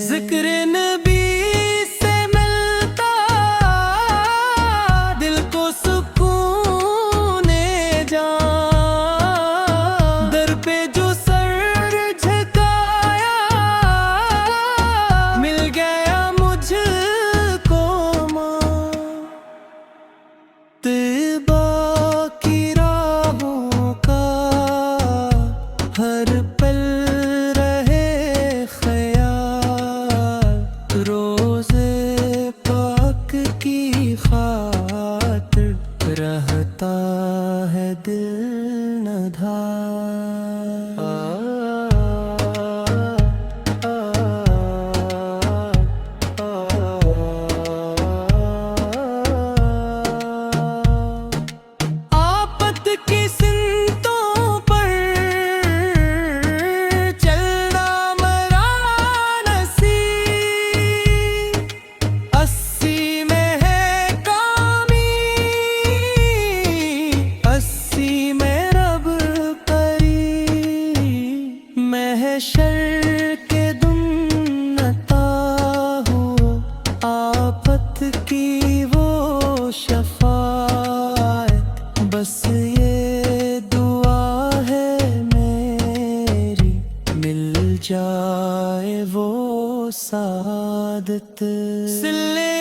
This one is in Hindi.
जिक्र नबी से मिलता दिल को सुकून जान। दर पे जो सर झुकाया मिल गया मुझको मां। तिबा की राहों का हर पल रहे ख्याल, रोज़े पाक की खातिर रहता है दिल नधार। आफत की सिंतों पर चलना मरा नसीब, 80 में है कामी, 80 में रब करीब। महशर के दुम नता हो आफत की वो शफाअत, बस ये दुआ है मेरी मिल जाए वो सादत। सिल्ले